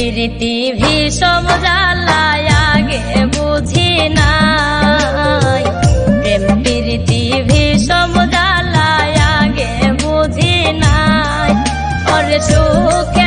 প্রীতি ভীষণ জ্বালায় আগে বুঝি নাই, প্রেম প্রীতি ভীষণ জ্বালায় আগে বুঝি নাই। ওর সুখে